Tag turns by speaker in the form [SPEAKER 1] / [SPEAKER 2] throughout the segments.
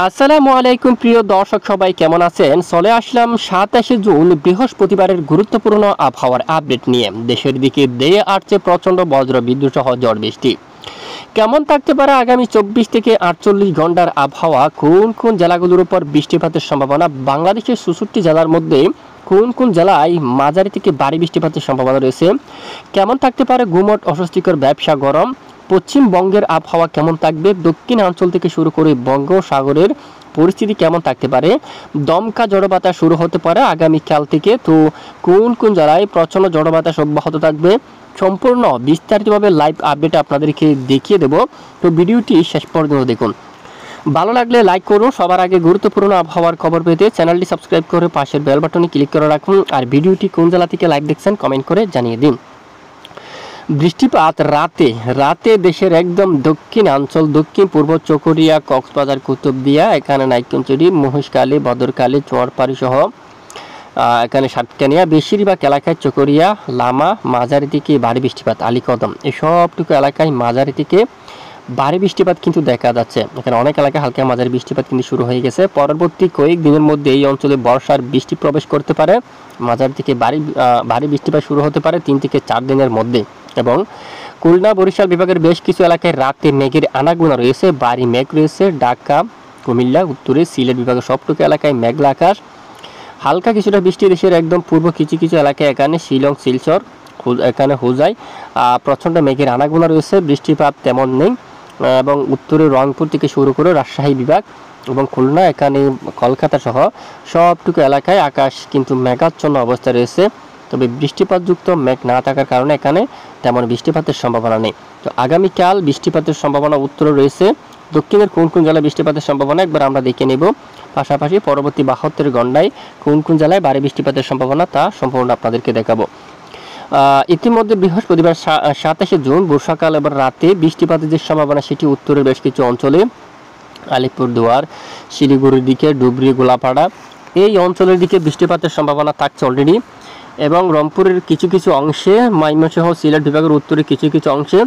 [SPEAKER 1] আসসালামু আলাইকুম প্রিয় দর্শক সবাই কেমন আছেন? চলে আসলাম 27 জুন বৃহস্পতিবারের গুরুত্বপূর্ণ আবহাওয়ার আপডেট নিয়ে। দেশের দিকে ধেয়ে আসছে প্রচণ্ড বজ্র বিদ্যুৎ সহ ঝড় বৃষ্টি। কেমন থাকতে পারে আগামী 24 থেকে 48 ঘন্টার আবহাওয়া? কোন কোন জেলাগুলোর উপর বৃষ্টিপাতের সম্ভাবনা? বাংলাদেশের 64 জেলার মধ্যে কোন কোন জেলায় মাঝারি থেকে ভারী বৃষ্টিপাতের সম্ভাবনা রয়েছে? কেমন থাকতে পারে গুমট অস্বস্তিকর ব্যবসা গরম? পশ্চিমবঙ্গের আবহাওয়া কেমন থাকবে? দক্ষিণাঞ্চল থেকে শুরু করে বঙ্গোপসাগরের পরিস্থিতি কেমন থাকতে পারে? দমকা ঝড়ো বাতাস শুরু হতে পারে আগামীকাল থেকে। তো কোন কোন জেলায় প্রচণ্ড ঝড়ো বাতাস অব্যাহত থাকবে? সম্পূর্ণ বিস্তারিতভাবে লাইভ আপডেট আপনাদেরকে দেখিয়ে দেব। তো ভিডিওটি শেষ পর্যন্ত দেখুন। ভালো লাগলে লাইক করুন। সবার আগে গুরুত্বপূর্ণ আবহাওয়ার খবর পেতে চ্যানেলটি সাবস্ক্রাইব করে পাশের বেল বাটনে ক্লিক করে রাখুন। আর ভিডিওটি কোন জেলা থেকে লাইভ দেখছেন কমেন্ট করে জানিয়ে দিন। বৃষ্টিপাত রাতে দেশের একদম দক্ষিণাঞ্চল, দক্ষিণ পূর্ব চকরিয়া, কক্সবাজার, কুতুবদিয়া, এখানে নাইকুঞ্চুরি, মহেশখালী, বদরখালী, চুয়ারপাড়ি সহ এখানে সাতকানিয়া, বেশিরভাগ এলাকায় চকরিয়া, লামা, মাঝারি থেকে ভারী বৃষ্টিপাত, আলীকদম এই সবটুকু এলাকায় মাঝারি থেকে ভারী বৃষ্টিপাত কিন্তু দেখা যাচ্ছে। এখানে অনেক এলাকায় হালকা মাঝারি বৃষ্টিপাত কিন্তু শুরু হয়ে গেছে। পরবর্তী কয়েক দিনের মধ্যে এই অঞ্চলে বর্ষার বৃষ্টি প্রবেশ করতে পারে। মাঝারি থেকে ভারী বৃষ্টিপাত শুরু হতে পারে 3 থেকে 4 দিনের মধ্যে। এবং খুলনা, বরিশাল বিভাগের বেশ কিছু এলাকায় রাতে মেঘের আনাগোনা রয়েছে, ভারী মেঘ রয়েছে। ঢাকা, কুমিল্লা, উত্তরে সিলেট বিভাগের সবটুকু এলাকায় মেঘলা আকাশ। হালকা কিছুটা বৃষ্টি দেশের একদম পূর্ব কিছু কিছু এলাকায়, এখানে শিলং, শিলচর, এখানে হোজাই প্রচণ্ড মেঘের আনাগোনা রয়েছে, বৃষ্টিপাত তেমন নেই। এবং উত্তরে রংপুর থেকে শুরু করে রাজশাহী বিভাগ এবং খুলনা, এখানে কলকাতা সহ সবটুকু এলাকায় আকাশ কিন্তু মেঘাচ্ছন্ন অবস্থা রয়েছে। তবে বৃষ্টিপাতযুক্ত মেঘ না থাকার কারণে এখানে তেমন বৃষ্টিপাতের সম্ভাবনা নেই। তো আগামীকাল বৃষ্টিপাতের সম্ভাবনা উত্তরে রয়েছে। দক্ষিণের কোন কোন জেলায় বৃষ্টিপাতের সম্ভাবনা একবার আমরা দেখে নেব। পাশাপাশি পরবর্তী 72 ঘন্টায় কোন কোন জেলায় ভারী বৃষ্টিপাতের সম্ভাবনা তা সম্পূর্ণ আপনাদেরকে দেখাবো। ইতিমধ্যে বৃহস্পতিবার 27 জুন বর্ষাকাল এবার রাতে বৃষ্টিপাতের যে সম্ভাবনা সেটি উত্তরের বেশ কিছু অঞ্চলে, আলিপুরদুয়ার, শিলিগুড়ির দিকে, ডুবরি, গোলাপাড়া এই অঞ্চলের দিকে বৃষ্টিপাতের সম্ভাবনা থাকছে অলরেডি। এবং রংপুরের কিছু কিছু অংশে, ময়মনসিংহ, সিলেট বিভাগের উত্তরে কিছু কিছু অংশে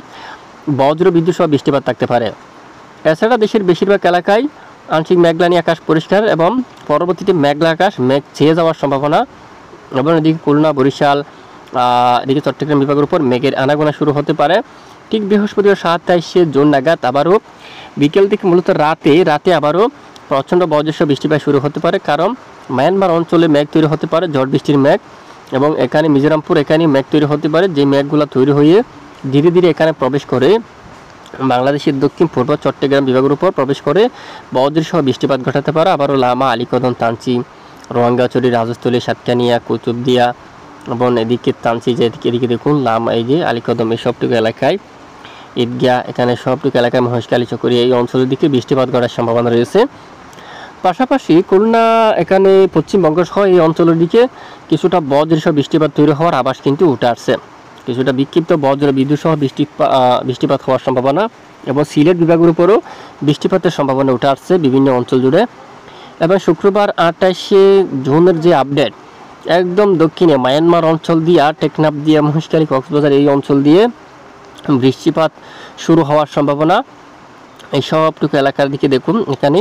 [SPEAKER 1] বজ্র বিদ্যুৎ সহ বৃষ্টিপাত থাকতে পারে। এছাড়া দেশের বেশিরভাগ এলাকায় আংশিক মেঘলানি আকাশ পরিষ্কার এবং পরবর্তীতে মেঘলা আকাশ, মেঘ ছেয়ে যাওয়ার সম্ভাবনা। এবং এদিকে খুলনা, বরিশাল, এদিকে চট্টগ্রাম বিভাগের উপর মেঘের আনাগোনা শুরু হতে পারে ঠিক বৃহস্পতিবার 27 জুন নাগাদ। আবারও বিকেল থেকে মূলত রাতে আবারও প্রচণ্ড বজ্রসহ বৃষ্টিপাত শুরু হতে পারে, কারণ মায়ানমার অঞ্চলে মেঘ তৈরি হতে পারে, ঝড় বৃষ্টির মেঘ। এবং এখানে মিজোরামপুর, এখানে মেঘ তৈরি হতে পারে, যে মেঘগুলো তৈরি হয়ে ধীরে ধীরে এখানে প্রবেশ করে বাংলাদেশের দক্ষিণ পূর্ব চট্টগ্রাম বিভাগের উপর প্রবেশ করে বজ্রসহ বৃষ্টিপাত ঘটাতে পারে। আবারও লামা, আলীকদম, তানচি, রোয়াঙ্গাচুরি, রাজস্থলী, সাতকানিয়া, কুতুবদিয়া এবং এদিকে তানচি, যে এদিকে দেখুন লামা, এই যে আলীকদম এই সবটুকু এলাকায়, ঈদগাহ, এখানে সবটুকু এলাকায় মহেশখালী, চকরিয়া এই অঞ্চলের দিকে বৃষ্টিপাত ঘটার সম্ভাবনা রয়েছে। পাশাপাশি খুলনা, এখানে পশ্চিমবঙ্গ সহ এই অঞ্চলের দিকে কিছুটা বজ্রসহ বৃষ্টিপাত তৈরি হওয়ার আভাস কিন্তু উঠে আসছে। কিছুটা বিক্ষিপ্ত বজ্র বিদ্যুৎ সহ বৃষ্টিপাত হওয়ার সম্ভাবনা এবং সিলেট বিভাগের উপরও বৃষ্টিপাতের সম্ভাবনা উঠে আসছে বিভিন্ন অঞ্চল জুড়ে। এবং শুক্রবার 28 জুনের যে আপডেট, একদম দক্ষিণে মায়ানমার অঞ্চল দিয়ে, টেকনাফ দিয়ে, মহেশখালী, কক্সবাজার এই অঞ্চল দিয়ে বৃষ্টিপাত শুরু হওয়ার সম্ভাবনা। এই সবটুকু এলাকার দিকে দেখুন, এখানে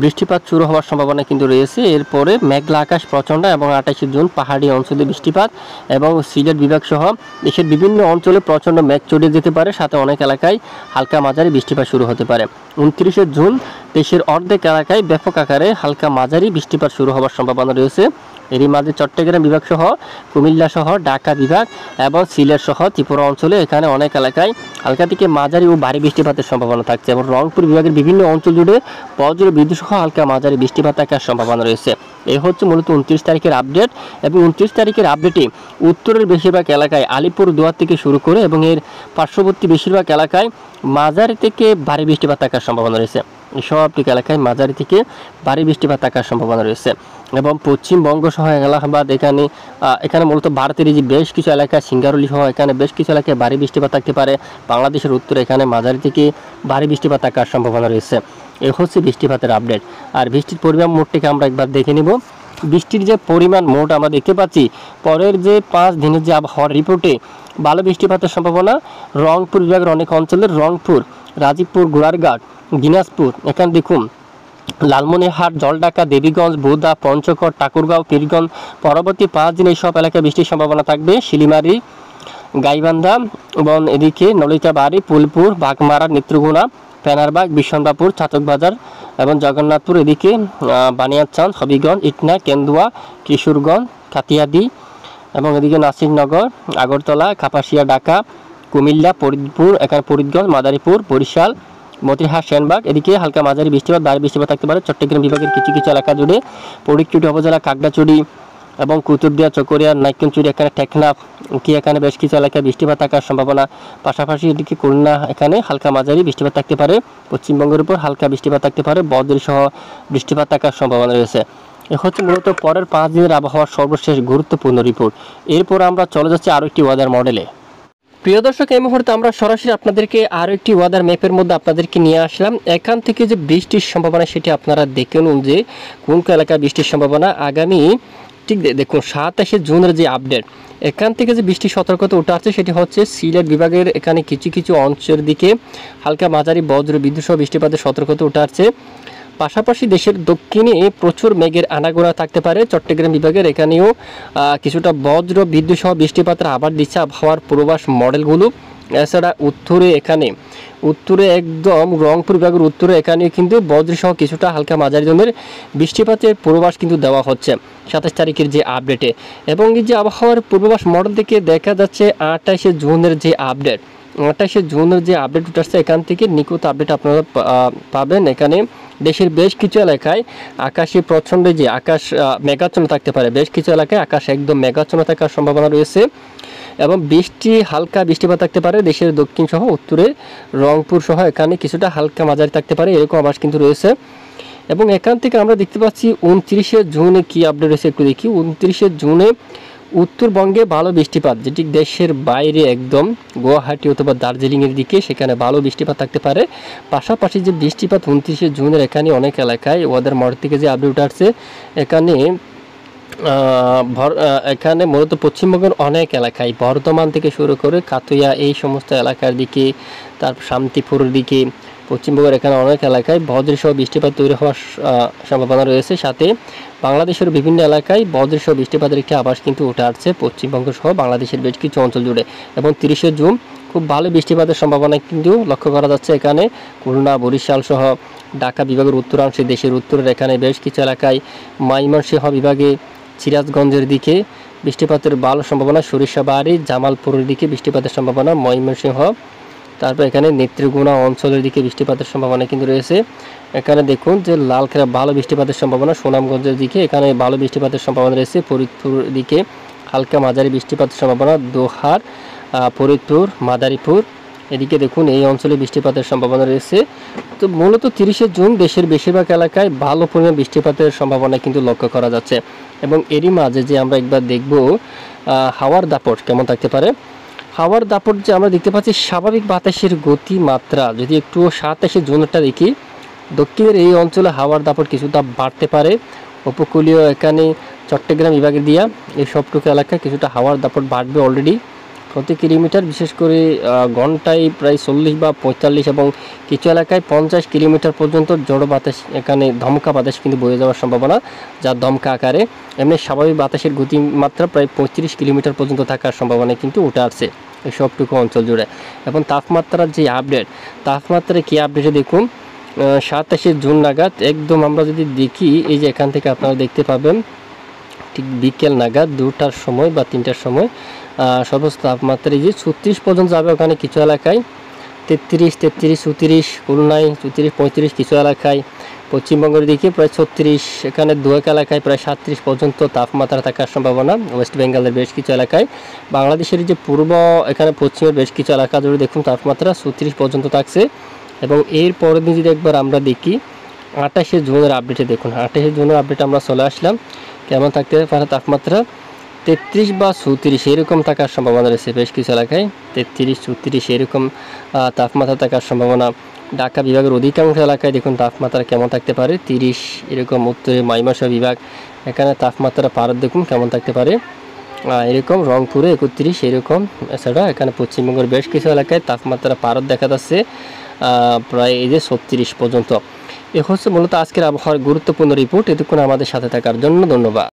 [SPEAKER 1] বৃষ্টিপাত শুরু হওয়ার সম্ভাবনা কিন্তু রয়েছে। এরপরে মেঘলা আকাশ প্রচণ্ড এবং 28 জুন পাহাড়ি অঞ্চলে বৃষ্টিপাত এবং সিলেট বিভাগ সহ দেশের বিভিন্ন অঞ্চলে প্রচণ্ড মেঘ চড়িয়ে যেতে পারে, সাথে অনেক এলাকায় হালকা মাঝারি বৃষ্টিপাত শুরু হতে পারে। 29 জুন দেশের অর্ধেক এলাকায় ব্যাপক আকারে হালকা মাঝারি বৃষ্টিপাত শুরু হওয়ার সম্ভাবনা রয়েছে। এরই মাঝে চট্টগ্রাম বিভাগ সহ কুমিল্লা সহ ঢাকা বিভাগ এবং সিলেট সহ ত্রিপুরা অঞ্চলে এখানে অনেক এলাকায় হালকা থেকে মাঝারি ও ভারী বৃষ্টিপাতের সম্ভাবনা থাকছে। এবং রংপুর বিভাগের বিভিন্ন অঞ্চল জুড়ে বজ্র বিদ্যুৎ সহ হালকা মাঝারি বৃষ্টিপাত থাকার সম্ভাবনা রয়েছে। এই হচ্ছে মূলত 29 তারিখের আপডেট। এবং 29 তারিখের আপডেটে উত্তরের বেশিরভাগ এলাকায় আলিপুরদুয়ার থেকে শুরু করে এবং এর পার্শ্ববর্তী বেশিরভাগ এলাকায় মাঝারি থেকে ভারী বৃষ্টিপাত থাকার সম্ভাবনা রয়েছে। সবটুকু এলাকায় মাঝারি থেকে ভারী বৃষ্টিপাত থাকার সম্ভাবনা রয়েছে। এবং পশ্চিমবঙ্গ সহ এলাহাবাদ, এখানে মূলত ভারতের যে বেশ কিছু এলাকা, সিঙ্গারুলি সহ এখানে বেশ কিছু এলাকায় ভারী বৃষ্টিপাত থাকতে পারে। বাংলাদেশের উত্তরে এখানে মাঝারি থেকে ভারী বৃষ্টিপাত থাকার সম্ভাবনা রয়েছে। এই হচ্ছে বৃষ্টিপাতের আপডেট। আর বৃষ্টির পরিমাণ মোটটিকে আমরা একবার দেখে নিব। বৃষ্টির যে পরিমাণ মোট আমরা দেখতে পাচ্ছি, পরের যে 5 দিনের যে আবহাওয়ার রিপোর্টে ভালো বৃষ্টিপাতের সম্ভাবনা রংপুর বিভাগের অনেক অঞ্চলের, রংপুর, রাজীবপুর, গোড়ারঘাট, দিনাজপুর, এখানে দেখুন লালমনিরহাট, জলঢাকা, দেবীগঞ্জ, বুধা, পঞ্চগড়, ঠাকুরগাঁও, পীরগঞ্জ পরবর্তী 5 দিন এইসব এলাকায় বৃষ্টির সম্ভাবনা থাকবে। শিলিমারি, গাইবান্ধা এবং এদিকে নলিতাবাড়ি, ফুলপুর, বাগমারা, নেত্রকোনা, ফেনারবাগ, বিশ্বনাথপুর, চাতকবাজার এবং জগন্নাথপুর, এদিকে বানিয়াচং, হবিগঞ্জ, ইটনা, কেন্দুয়া, কিশোরগঞ্জ, কাতিয়াদি এবং এদিকে নাসিরনগর, আগরতলা, কাপাসিয়া, ঢাকা, কুমিল্লা, ফরিদপুর, এখানে ফরিদগঞ্জ, মাদারীপুর, বরিশাল, মতিরহাট, সেনবাগ, এদিকে হালকা মাঝারি বৃষ্টিপাত, ভারী বৃষ্টিপাত থাকতে পারে। চট্টগ্রাম বিভাগের কিছু কিছু এলাকা জুড়ে ফটিকছড়ি উপজেলা, খাগড়াছড়ি এবং কুতুবদিয়া, চকরিয়া, নাইক্ষ্যংছড়ি, এখানে টেকনাফ কি এখানে বেশ কিছু এলাকায় বৃষ্টিপাত থাকার সম্ভাবনা। পাশাপাশি এদিকে খুলনা, এখানে হালকা মাঝারি বৃষ্টিপাত থাকতে পারে। পশ্চিমবঙ্গের উপর হালকা বৃষ্টিপাত থাকতে পারে, বজ্রসহ বৃষ্টিপাত থাকার সম্ভাবনা রয়েছে। এ হচ্ছে মূলত পরের 5 দিনের আবহাওয়ার সর্বশেষ গুরুত্বপূর্ণ রিপোর্ট। এরপর আমরা চলে যাচ্ছি আরও একটি ওয়েদার মডেলে। প্রিয় দর্শক, এই মুহূর্তে আমরা সরাসরি আপনাদেরকে আরও একটি ওয়েদার ম্যাপের মধ্যে আপনাদেরকে নিয়ে আসলাম। এখান থেকে যে বৃষ্টির সম্ভাবনা সেটি আপনারা দেখে নিন যে কোন কোন এলাকায় বৃষ্টির সম্ভাবনা। আগামী ঠিক দেখুন 27 জুনের যে আপডেট, এখান থেকে যে বৃষ্টির সতর্কতা উঠে আসছে সেটি হচ্ছে সিলেট বিভাগের এখানে কিছু কিছু অঞ্চলের দিকে হালকা মাঝারি বজ্র বিদ্যুৎ সহ বৃষ্টিপাতের সতর্কতা উঠে আসছে। পাশাপাশি দেশের দক্ষিণে প্রচুর মেঘের আনাগোনা থাকতে পারে। চট্টগ্রাম বিভাগের এখানেও কিছুটা বজ্র বিদ্যুৎ সহ বৃষ্টিপাতের আবার দিচ্ছে আবহাওয়ার পূর্বাভাস মডেলগুলো। এছাড়া উত্তরে একদম রংপুর বিভাগের উত্তরে এখানেও কিন্তু বজ্রসহ কিছুটা হালকা মাঝারি ধরনের বৃষ্টিপাতের পূর্বাভাস কিন্তু দেওয়া হচ্ছে 27 তারিখের যে আপডেটে। এবং এই যে আবহাওয়ার পূর্বাভাস মডেল থেকে দেখা যাচ্ছে 28 জুনের যে আপডেট, 28 জুনের যে আপডেট উঠে আসছে এখান থেকে নিখুঁত আপডেট আপনারা পাবেন। এখানে দেশের বেশ কিছু এলাকায় আকাশে প্রচণ্ড যে আকাশ মেঘাচ্ছন্ন থাকতে পারে, বেশ কিছু এলাকায় আকাশ একদম মেঘাচ্ছন্ন থাকার সম্ভাবনা রয়েছে এবং হালকা বৃষ্টিপাত থাকতে পারে দেশের দক্ষিণ সহ উত্তরে রংপুর সহ এখানে কিছুটা হালকা মাঝারি থাকতে পারে, এরকম আভাস কিন্তু রয়েছে। এবং এখান থেকে আমরা দেখতে পাচ্ছি 29 জুনে কি আপডেট রয়েছে একটু দেখি। 29 জুনে উত্তরবঙ্গে ভালো বৃষ্টিপাত, যেটি দেশের বাইরে একদম গুয়াহাটি অথবা দার্জিলিংয়ের দিকে, সেখানে ভালো বৃষ্টিপাত থাকতে পারে। পাশাপাশি যে বৃষ্টিপাত 29 জুনের এখানে অনেক এলাকায় ওদের মডেল থেকে যে আপডেট আসছে এখানে মূলত পশ্চিমবঙ্গের অনেক এলাকায় বর্ধমান থেকে শুরু করে কাতুয়া এই সমস্ত এলাকার দিকে, তারপর শান্তিপুরের দিকে পশ্চিমবঙ্গের এখানে অনেক এলাকায় বজ্রসহ বৃষ্টিপাত তৈরি হওয়ার সম্ভাবনা রয়েছে। সাথে বাংলাদেশের বিভিন্ন এলাকায় বজ্রসহ বৃষ্টিপাতের একটি আভাস কিন্তু উঠে আসছে পশ্চিমবঙ্গ সহ বাংলাদেশের বেশ কিছু অঞ্চল জুড়ে। এবং 30 জুন খুব ভালো বৃষ্টিপাতের সম্ভাবনা কিন্তু লক্ষ্য করা যাচ্ছে এখানে খুলনা, বরিশাল সহ ঢাকা বিভাগের উত্তরাংশে, দেশের উত্তরের এখানে বেশ কিছু এলাকায়, ময়মনসিংহ বিভাগে সিরাজগঞ্জের দিকে বৃষ্টিপাতের ভালো সম্ভাবনা, সরিষাবাড়ি, জামালপুরের দিকে বৃষ্টিপাতের সম্ভাবনা, ময়মনসিংহ, তারপর এখানে নেত্রকোনা অঞ্চলের দিকে বৃষ্টিপাতের সম্ভাবনা কিন্তু রয়েছে। এখানে দেখুন যে লালখেরা ভালো বৃষ্টিপাতের সম্ভাবনা, সুনামগঞ্জের দিকে এখানে ভালো বৃষ্টিপাতের সম্ভাবনা রয়েছে, ফরিদপুর দিকে হালকা মাঝারি বৃষ্টিপাতের সম্ভাবনা, দোহার, ফরিদপুর, মাদারীপুর এদিকে দেখুন এই অঞ্চলে বৃষ্টিপাতের সম্ভাবনা রয়েছে। তো মূলত 30 জুন দেশের বেশিরভাগ এলাকায় ভালো পরিমাণ বৃষ্টিপাতের সম্ভাবনা কিন্তু লক্ষ্য করা যাচ্ছে। এবং এরই মাঝে যে আমরা একবার দেখব হাওয়ার দাপট কেমন থাকতে পারে। হাওয়ার দাপট যে আমরা দেখতে পাচ্ছি, স্বাভাবিক বাতাসের গতিমাত্রা যদি একটু 27 জুনটা দেখি, দক্ষিণের এই অঞ্চলে হাওয়ার দাপট কিছুটা বাড়তে পারে। উপকূলীয় এখানে চট্টগ্রাম বিভাগের দিয়া এই সবটুকু এলাকায় কিছুটা হাওয়ার দাপট বাড়বে অলরেডি প্রতি কিলোমিটার, বিশেষ করে ঘন্টায় প্রায় 40 বা 45 এবং কিছু এলাকায় 50 কিলোমিটার পর্যন্ত জড়ো বাতাস, এখানে ধমকা বাতাস কিন্তু বয়ে যাওয়ার সম্ভাবনা, যা দমকা আকারে। এমনি স্বাভাবিক বাতাসের গতিমাত্রা প্রায় 35 কিলোমিটার পর্যন্ত থাকার সম্ভাবনা কিন্তু উঠে আসছে এই সবটুকু অঞ্চল জুড়ে। এবং তাপমাত্রার যে আপডেট, তাপমাত্রায় কী আপডেটে দেখুন 27 জুন নাগাদ একদম আমরা যদি দেখি, এই যে এখান থেকে আপনারা দেখতে পাবেন ঠিক বিকেল নাগাদ 2টার সময় বা 3টার সময় সর্বোচ্চ তাপমাত্রা এই যে 36 পর্যন্ত যাবে। ওখানে কিছু এলাকায় 33, 34, খুলনায় 34, 35, কিছু এলাকায় পশ্চিমবঙ্গের দিকে প্রায় 36, এখানে দুয়েক এলাকায় প্রায় 37 পর্যন্ত তাপমাত্রা থাকার সম্ভাবনা। ওয়েস্ট বেঙ্গলের বেশ কিছু এলাকায়, বাংলাদেশের যে পূর্ব এখানে পশ্চিমের বেশ কিছু এলাকা জুড়ে দেখুন তাপমাত্রা 36 পর্যন্ত থাকছে। এবং এর পরের দিন যদি একবার আমরা দেখি 28 জুনের আপডেটে দেখুন, 28 জুনের আপডেটে আমরা চলে আসলাম, কেমন থাকতে পারে তাপমাত্রা 33 বা 34 এরকম থাকার সম্ভাবনা রয়েছে বেশ কিছু এলাকায়, 33, 34 এরকম তাপমাত্রা থাকার সম্ভাবনা। ঢাকা বিভাগের অধিকাংশ এলাকায় দেখুন তাপমাত্রা কেমন থাকতে পারে 30 এরকম। উত্তরে ময়মনসিংহ বিভাগ এখানে তাপমাত্রা পারদ দেখুন কেমন থাকতে পারে এরকম, রংপুরে 31 এরকম। এছাড়া এখানে পশ্চিমবঙ্গের বেশ কিছু এলাকায় তাপমাত্রা পারদ দেখা যাচ্ছে প্রায় এই যে 36 পর্যন্ত। এ হচ্ছে মূলত আজকের আবহাওয়ার গুরুত্বপূর্ণ রিপোর্ট। এতক্ষণ আমাদের সাথে থাকার জন্য ধন্যবাদ।